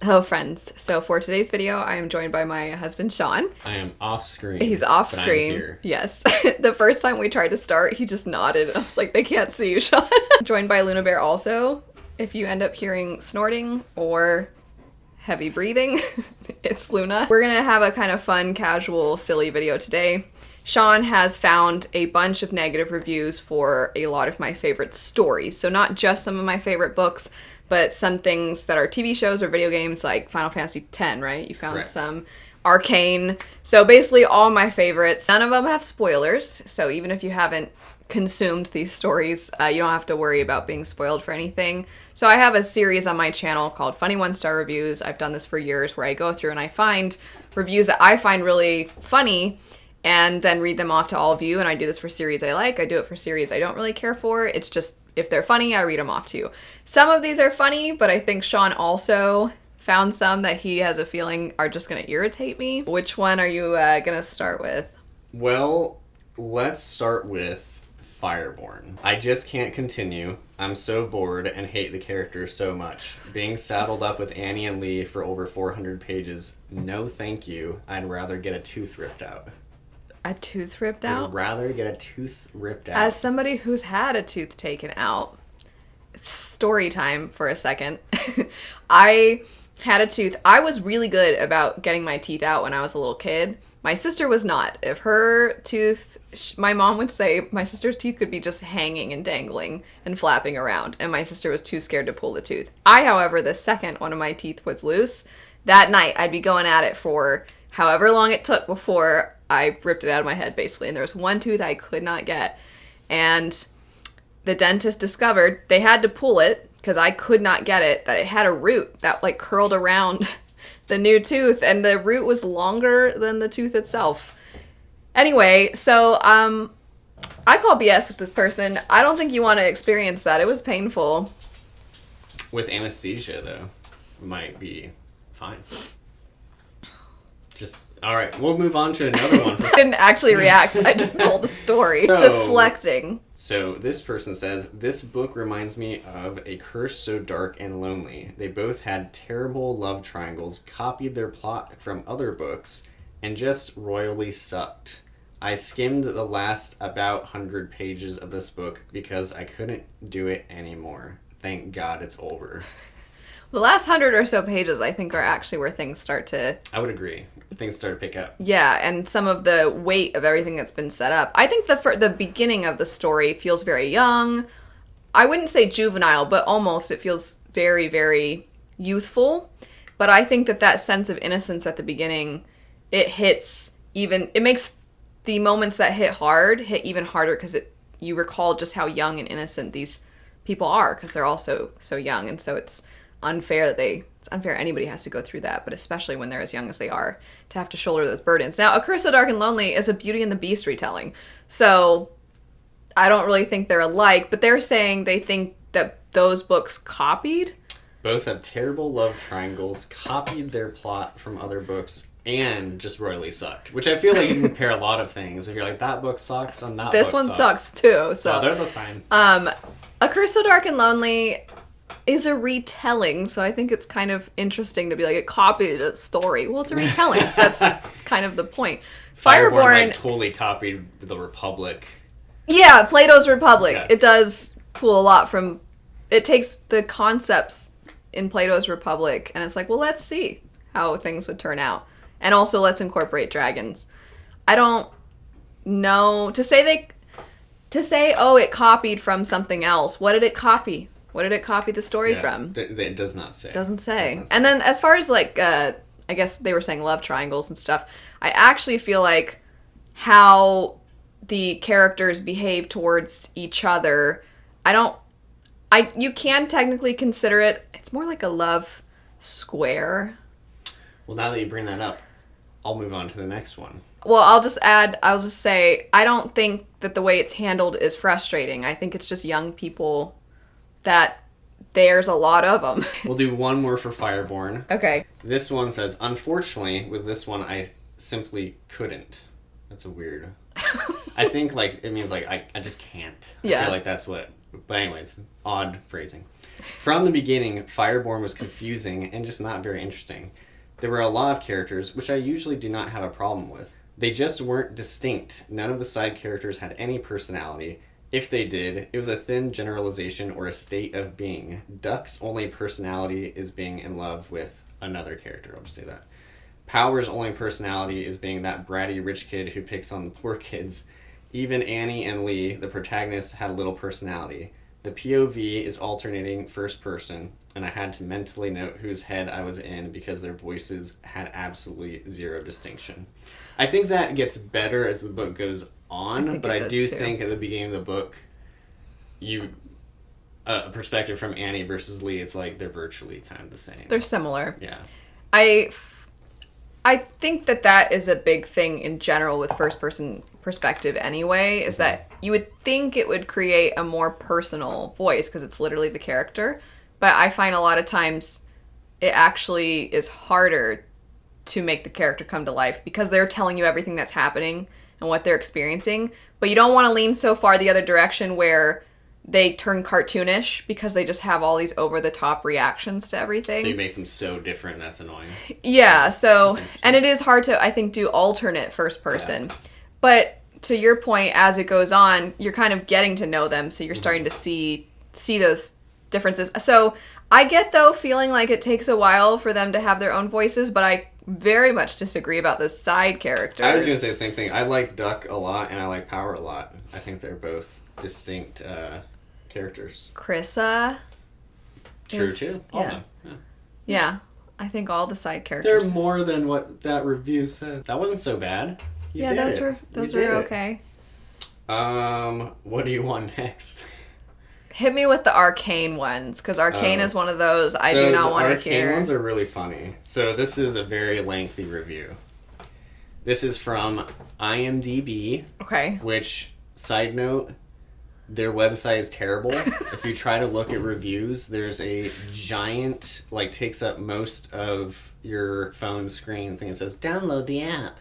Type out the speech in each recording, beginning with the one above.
Hello friends. So for today's video, I am joined by my husband, Sean. I am off screen. He's off screen. Yes. The first time we tried to start, he just nodded. I was like, they can't see you, Sean. Joined by Luna Bear also. If you end up hearing snorting or heavy breathing, it's Luna. We're gonna have a kind of fun, casual, silly video today. Sean has found a bunch of negative reviews for a lot of my favorite stories. So not just some of my favorite books, but some things that are TV shows or video games like Final Fantasy X, right? You found Correct. some Arcane. So basically all my favorites. None of them have spoilers, so even if you haven't consumed these stories, you don't have to worry about being spoiled for anything. So I have a series on my channel called Funny One-Star Reviews. I've done this for years where I go through and I find reviews that I find really funny and then read them off to all of you. And I do this for series I like. I do it for series I don't really care for. It's just, if they're funny, I read them off to you. Some of these are funny, but I think Sean also found some that he has a feeling are just going to irritate me. Which one are you going to start with? Well, let's start with Fireborn. I just can't continue. I'm so bored and hate the characters so much. Being saddled up with Annie and Lee for over 400 pages, no thank you. I'd rather get a tooth ripped out. A tooth ripped out? I'd rather get a tooth ripped out. As somebody who's had a tooth taken out, story time for a second. I had a tooth. I was really good about getting my teeth out when I was a little kid. My sister was not. If her tooth, my mom would say my sister's teeth could be just hanging and dangling and flapping around, and my sister was too scared to pull the tooth. I, however, the second one of my teeth was loose, that night I'd be going at it for however long it took before I ripped it out of my head, basically. And there was one tooth I could not get. And the dentist discovered they had to pull it, because I could not get it, that it had a root that like curled around the new tooth. And the root was longer than the tooth itself. Anyway, so I call BS with this person. I don't think you want to experience that. It was painful. With anesthesia, though, it might be fine. Alright, we'll move on to another one. I didn't actually react. I just told the story. Deflecting. So this person says, this book reminds me of A Curse So Dark and Lonely. They both had terrible love triangles, copied their plot from other books, and just royally sucked. I skimmed the last about 100 pages of this book because I couldn't do it anymore. Thank God it's over. The last 100 or so pages, I think, are actually where things start to... I would agree. Things start to pick up. Yeah, and some of the weight of everything that's been set up. I think the beginning of the story feels very young. I wouldn't say juvenile, but almost. It feels very, very youthful. But I think that sense of innocence at the beginning, it makes the moments that hit hard hit even harder, because you recall just how young and innocent these people are, because they're also so young, and so it's unfair anybody has to go through that, but especially when they're as young as they are, to have to shoulder those burdens. Now, A Curse So Dark and Lonely is a Beauty and the Beast retelling, so I don't really think they're alike, but they're saying they think that those books copied. Both have terrible love triangles, copied their plot from other books, and just royally sucked. Which I feel like you can compare a lot of things. If you're like, that book sucks, and that this book one sucks too. So they're the same. A Curse So Dark and Lonely is a retelling, so I think it's kind of interesting to be like, it copied a story. Well, it's a retelling. That's kind of the point. Fireborn like, totally copied the Republic. Yeah, Plato's Republic. Yeah. It does pull a lot from... It takes the concepts in Plato's Republic, and it's like, well, let's see how things would turn out. And also, let's incorporate dragons. I don't know... To say, oh, it copied from something else. What did it copy? What did it copy the story from? It does not say. Doesn't say. And then as far as like, I guess they were saying love triangles and stuff, I actually feel like how the characters behave towards each other, you can technically consider it's more like a love square. Well, now that you bring that up, I'll move on to the next one. Well, I'll just say, I don't think that the way it's handled is frustrating. I think it's just young people that there's a lot of them. We'll do one more for Fireborn. Okay. This one says, unfortunately, with this one, I simply couldn't. That's a weird... I think, like, it means, like, I just can't. Yeah. I feel like that's what... But anyways, odd phrasing. From the beginning, Fireborn was confusing and just not very interesting. There were a lot of characters, which I usually do not have a problem with. They just weren't distinct. None of the side characters had any personality. If they did, it was a thin generalization or a state of being. Duck's only personality is being in love with another character, I'll just say that. Power's only personality is being that bratty rich kid who picks on the poor kids. Even Annie and Lee, the protagonists, had little personality. The POV is alternating first person, and I had to mentally note whose head I was in because their voices had absolutely zero distinction. I think that gets better as the book goes on, but I do think at the beginning of the book, a perspective from Annie versus Lee, it's like they're virtually kind of the same. They're similar. Yeah. I think that is a big thing in general with first-person perspective anyway, is that you would think it would create a more personal voice because it's literally the character, but I find a lot of times it actually is harder to make the character come to life because they're telling you everything that's happening and what they're experiencing, but you don't want to lean so far the other direction where they turn cartoonish because they just have all these over-the-top reactions to everything. So you make them so different, that's annoying. Yeah, so, and it is hard to, I think, do alternate first person. Yeah. But to your point, as it goes on, you're kind of getting to know them, so you're starting to see those differences. So I get, though, feeling like it takes a while for them to have their own voices, but I very much disagree about the side characters. I was going to say the same thing. I like Duck a lot, and I like Power a lot. I think they're both distinct characters. Krissa. True, too. All of them. Yeah. I think all the side characters. They're more than what that review said. That wasn't so bad. Those were okay. What do you want next? Hit me with the Arcane ones, because Arcane is one of those I do not want to hear. The Arcane ones are really funny. So this is a very lengthy review. This is from IMDb. Okay. Which, side note, their website is terrible. If you try to look at reviews, there's a giant, takes up most of your phone screen thing that says, download the app,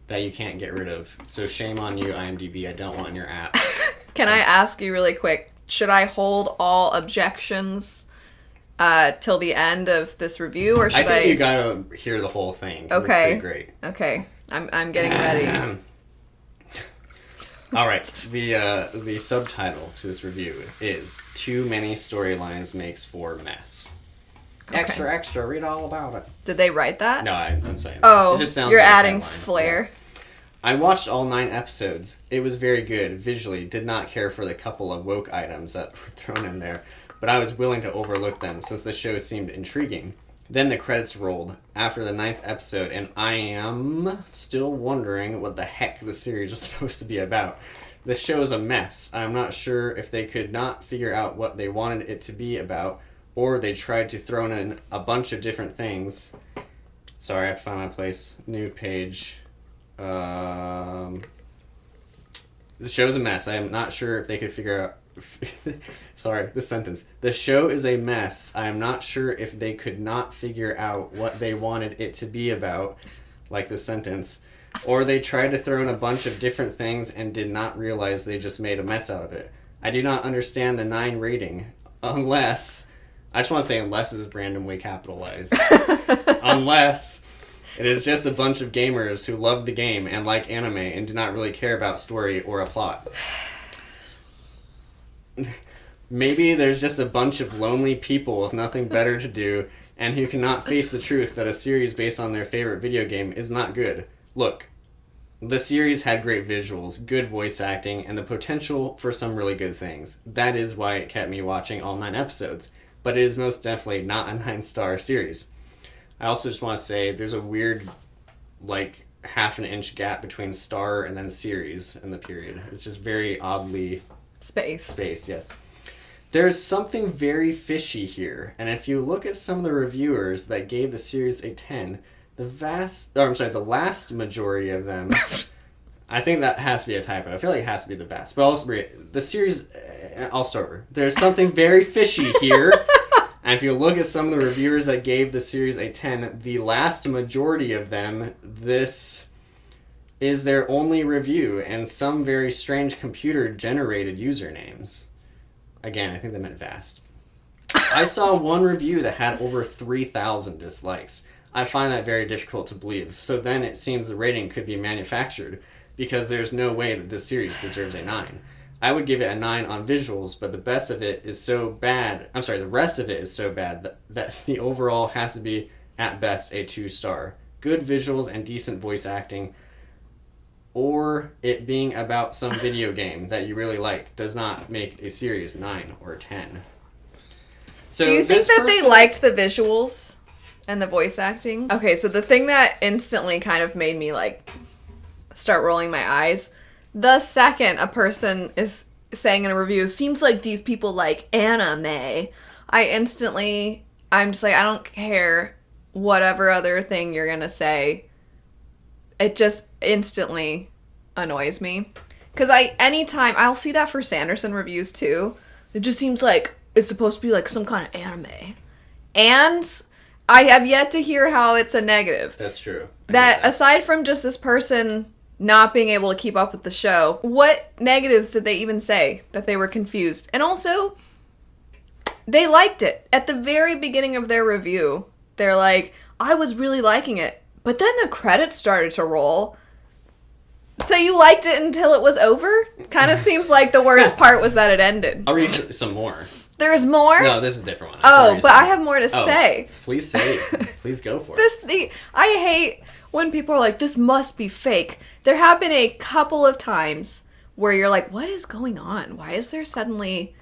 that you can't get rid of. So shame on you, IMDb. I don't want your app. Can I ask you really quick, should I hold all objections till the end of this review, or should I? I think you gotta hear the whole thing. Okay. It's pretty great. Okay. I'm getting ready. All right. The subtitle to this review is "Too Many Storylines Makes for Mess." Okay. Extra. Read all about it. Did they write that? No, I'm saying. Oh, it just sounds you're like adding flair. Yeah. I watched all 9 episodes. It was very good visually. Did not care for the couple of woke items that were thrown in there, but I was willing to overlook them since the show seemed intriguing. Then the credits rolled after the 9th episode, and I am still wondering what the heck the series was supposed to be about. The show is a mess. I'm not sure if they could not figure out what they wanted it to be about, or they tried to throw in a bunch of different things. Sorry, I have to find my place. New page. The show's a mess. I am not sure if they could figure out... Sorry, this sentence. The show is a mess. I am not sure if they could not figure out what they wanted it to be about, like this sentence, or they tried to throw in a bunch of different things and did not realize they just made a mess out of it. I do not understand the 9 rating, unless... I just want to say unless is randomly capitalized. Unless it is just a bunch of gamers who love the game and like anime and do not really care about story or a plot. Maybe there's just a bunch of lonely people with nothing better to do and who cannot face the truth that a series based on their favorite video game is not good. Look, the series had great visuals, good voice acting, and the potential for some really good things. That is why it kept me watching all 9 episodes, but it is most definitely not a 9-star series. I also just want to say there's a weird, half an inch gap between star and then series in the period. It's just very oddly... Space, yes. There's something very fishy here, and if you look at some of the reviewers that gave the series a 10, the last majority of them, I think that has to be a typo. I feel like it has to be the best. But the series, I'll start over. There's something very fishy here, and if you look at some of the reviewers that gave the series a 10, the last majority of them, this is their only review, and some very strange computer-generated usernames. Again, I think they meant vast. I saw one review that had over 3,000 dislikes. I find that very difficult to believe. So then it seems the rating could be manufactured because there's no way that this series deserves a 9. I would give it a 9 on visuals, but the rest of it is so bad that the overall has to be, at best, a 2-star. Good visuals and decent voice acting, or it being about some video game that you really like, does not make a series 9 or 10. So do you think that they liked the visuals and the voice acting? Okay, so the thing that instantly kind of made me, like, start rolling my eyes, the second a person is saying in a review, seems like these people like anime, I'm just like, I don't care whatever other thing you're gonna say. It just instantly annoys me. Because anytime, I'll see that for Sanderson reviews too. It just seems like it's supposed to be like some kind of anime. And I have yet to hear how it's a negative. That's true. That aside from just this person not being able to keep up with the show, what negatives did they even say that they were confused? And also, they liked it. At the very beginning of their review, they're like, I was really liking it, but then the credits started to roll. So you liked it until it was over? Kind of seems like the worst part was that it ended. I'll read some more. There's more? No, this is a different one. But I have more to say. Please say it. Please go for it. I hate when people are like, this must be fake. There have been a couple of times where you're like, what is going on? Why is there suddenly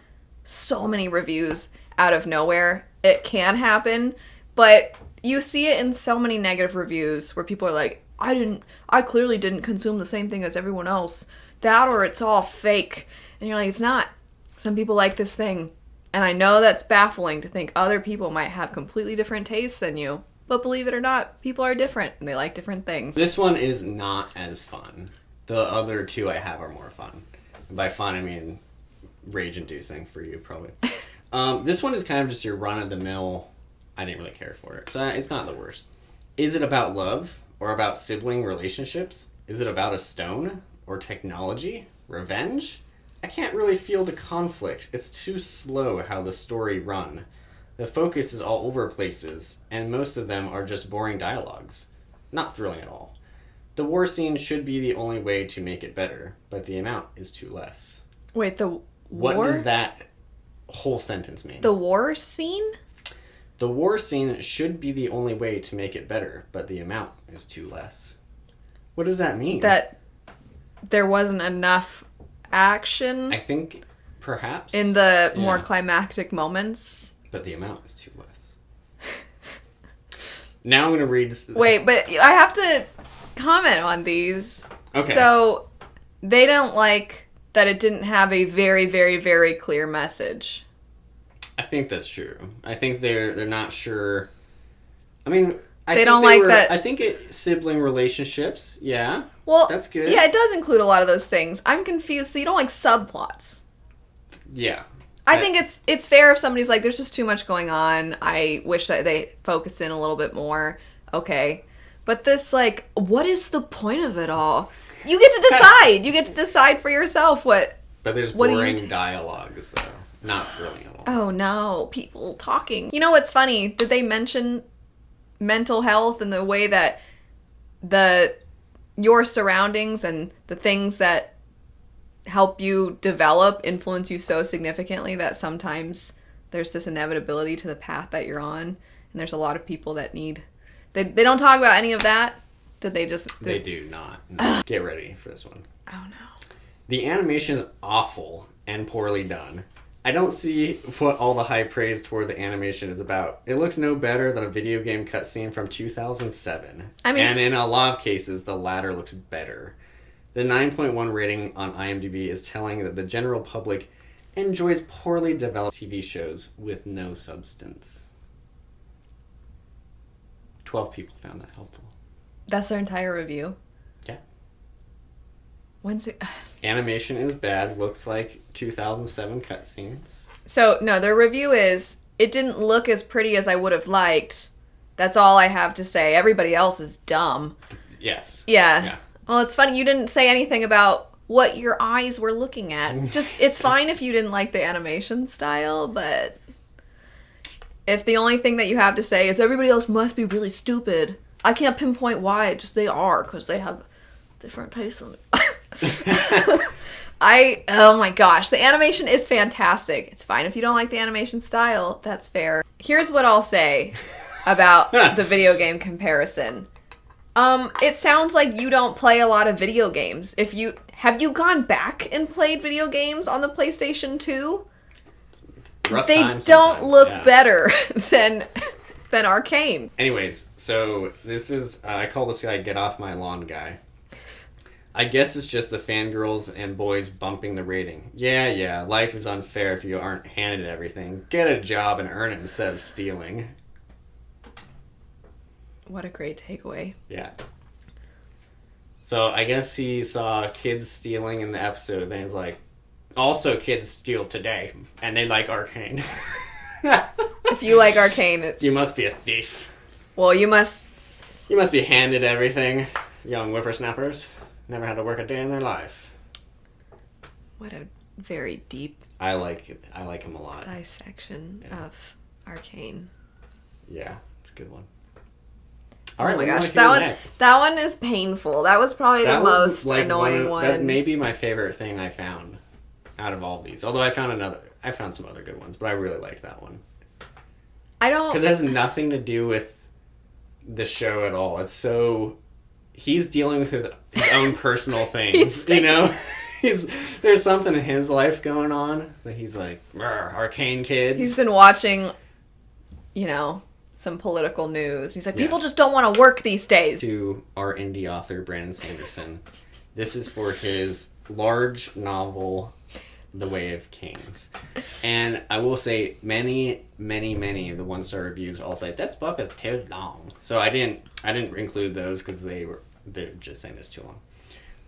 so many reviews out of nowhere? It can happen, but you see it in so many negative reviews where people are like, I clearly didn't consume the same thing as everyone else. That or it's all fake. And you're like, it's not. Some people like this thing. And I know that's baffling to think other people might have completely different tastes than you. But believe it or not, people are different and they like different things. This one is not as fun. The other two I have are more fun. By fun, I mean rage-inducing for you, probably. This one is kind of just your run-of-the-mill, I didn't really care for it. So it's not the worst. Is it about love or about sibling relationships? Is it about a stone or technology? Revenge? I can't really feel the conflict. It's too slow how the story run. The focus is all over places, and most of them are just boring dialogues. Not thrilling at all. The war scene should be the only way to make it better, but the amount is too less. Wait, the war? What does that whole sentence mean? The war scene? The war scene should be the only way to make it better, but the amount is too less. What does that mean? That there wasn't enough action? I think perhaps. In the more climactic moments? But the amount is too less. Now I'm going to read this. Wait, but I have to comment on these. Okay. So, they don't like that it didn't have a very, very, very clear message. I think that's true. I think they're not sure. I mean, they don't like that. I think sibling relationships, yeah. Well, that's good. Yeah, it does include a lot of those things. I'm confused. So you don't like subplots? Yeah. I think it's fair if somebody's like, there's just too much going on. I wish that they focus in a little bit more. Okay. But this, like, what is the point of it all? You get to decide. You get to decide for yourself what. But there's boring dialogues, though. Not thrilling at all. Oh, no. People talking. You know what's funny? Did they mention mental health and the way that your surroundings and the things that help you develop influence you so significantly that sometimes there's this inevitability to the path that you're on, and there's a lot of people that need they don't talk about any of that. Did they just they do not. No. Get ready for this one. Oh no. The animation is awful and poorly done. I don't see what all the high praise toward the animation is about. It looks no better than a video game cutscene from 2007. I mean, and in a lot of cases, the latter looks better. The 9.1 rating on IMDb is telling that the general public enjoys poorly developed TV shows with no substance. 12 people found that helpful. That's their entire review? Yeah. When's it? Animation is bad. Looks like 2007 cutscenes. So, no, their review is, it didn't look as pretty as I would have liked. That's all I have to say. Everybody else is dumb. Yes. Yeah. Well, it's funny. You didn't say anything about what your eyes were looking at. Just, it's fine if you didn't like the animation style, but If the only thing that you have to say is everybody else must be really stupid, I can't pinpoint why, just they are, because they have different tastes. Oh my gosh, the animation is fantastic. It's fine if you don't like the animation style, that's fair. Here's what I'll say about the video game comparison. It sounds like you don't play a lot of video games. Have you gone back and played video games on the PlayStation 2? They don't look better than Arcane. Anyways, so this is I call this guy "Get Off My Lawn" guy. I guess it's just the fangirls and boys bumping the rating. Yeah, life is unfair if you aren't handed everything. Get a job and earn it instead of stealing. What a great takeaway. Yeah. So I guess he saw kids stealing in the episode, and then he's like, also kids steal today, and they like Arcane. If you like Arcane, you must be a thief. Well, you must be handed everything, young whippersnappers. Never had to work a day in their life. What a very deep I like him a lot. Dissection of Arcane. Yeah, it's a good one. All right, oh my gosh, that one is painful. That was probably the most annoying one. That may be my favorite thing I found out of all of these. Although I found some other good ones, but I really liked that one. Because it has nothing to do with the show at all. It's so... He's dealing with his own personal things, you know? There's something in his life going on that he's like, Arcane kids. He's been watching, some political news. He's like, people just don't want to work these days. To our indie author, Brandon Sanderson, this is for his large novel, The Way of Kings. And I will say many of the one-star reviews all say, this book is too long. So I didn't include those because they're just saying it's too long.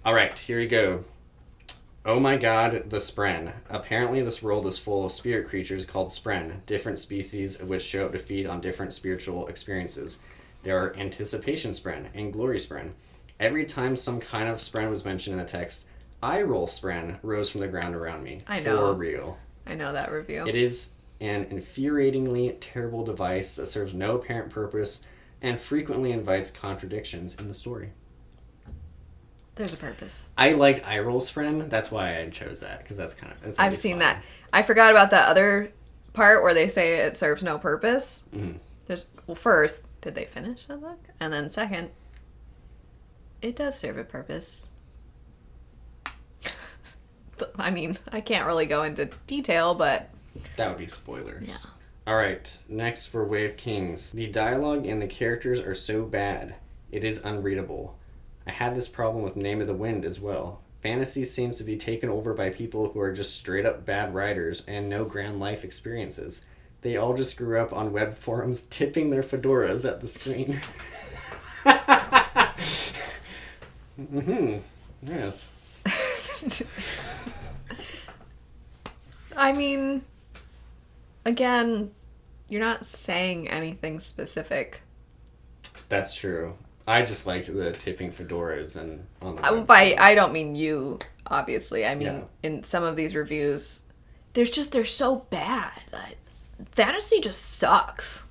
All right, here we go. Oh my god, the Spren. Apparently this world is full of spirit creatures called Spren, different species of which show up to feed on different spiritual experiences. There are Anticipation Spren and Glory Spren. Every time some kind of Spren was mentioned in the text, eye roll Spren rose from the ground around me. I know. For real. I know that review. It is an infuriatingly terrible device that serves no apparent purpose and frequently invites contradictions in the story. There's a purpose. I liked eye roll's friend. That's why I chose that, because that's kind of... I've seen that. I forgot about that other part where they say it serves no purpose. Mm-hmm. First, did they finish the book? And then second, it does serve a purpose. I mean, I can't really go into detail, but... That would be spoilers. Yeah. Alright, next for Way of Kings. The dialogue and the characters are so bad, it is unreadable. I had this problem with Name of the Wind as well. Fantasy seems to be taken over by people who are just straight up bad writers and no grand life experiences. They all just grew up on web forums tipping their fedoras at the screen. Yes. I mean, again, you're not saying anything specific. That's true. I just liked the tipping fedoras and on the I don't mean you, obviously. I mean, in some of these reviews, they're so bad. Fantasy just sucks.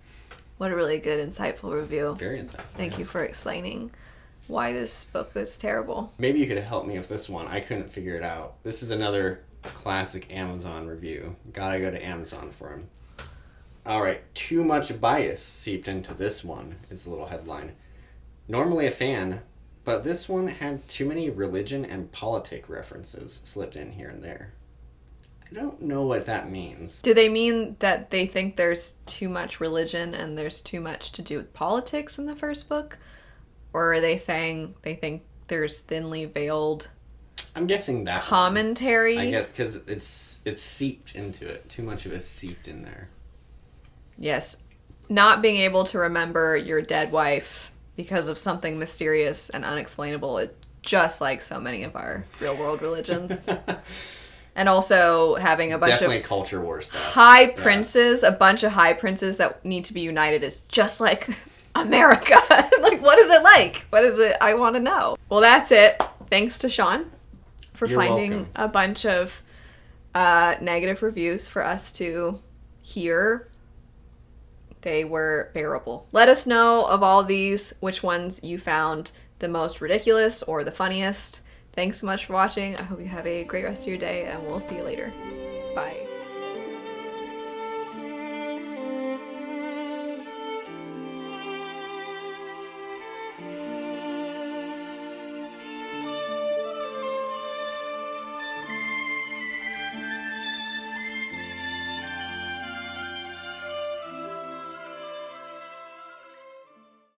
What a really good, insightful review. Very insightful. Thank you for explaining why this book was terrible. Maybe you could help me with this one. I couldn't figure it out. This is another classic Amazon review. Gotta go to Amazon for him. Alright, too much bias seeped into this one is the little headline. Normally a fan, but this one had too many religion and politic references slipped in here and there. I don't know what that means. Do they mean that they think there's too much religion and there's too much to do with politics in the first book? Or are they saying they think there's thinly veiled... I'm guessing that commentary? I guess because it's seeped into it. Too much of it seeped in there. Yes. Not being able to remember your dead wife because of something mysterious and unexplainable is just like so many of our real-world religions. And also having a bunch definitely culture war stuff. High princes, a bunch of high princes that need to be united is just like America. Like, what is it like? What is it? I want to know. Well, that's it. Thanks to Sean for finding welcome. A bunch of negative reviews for us to hear they were bearable. Let us know of all these, which ones you found the most ridiculous or the funniest. Thanks so much for watching. I hope you have a great rest of your day, and we'll see you later. Bye.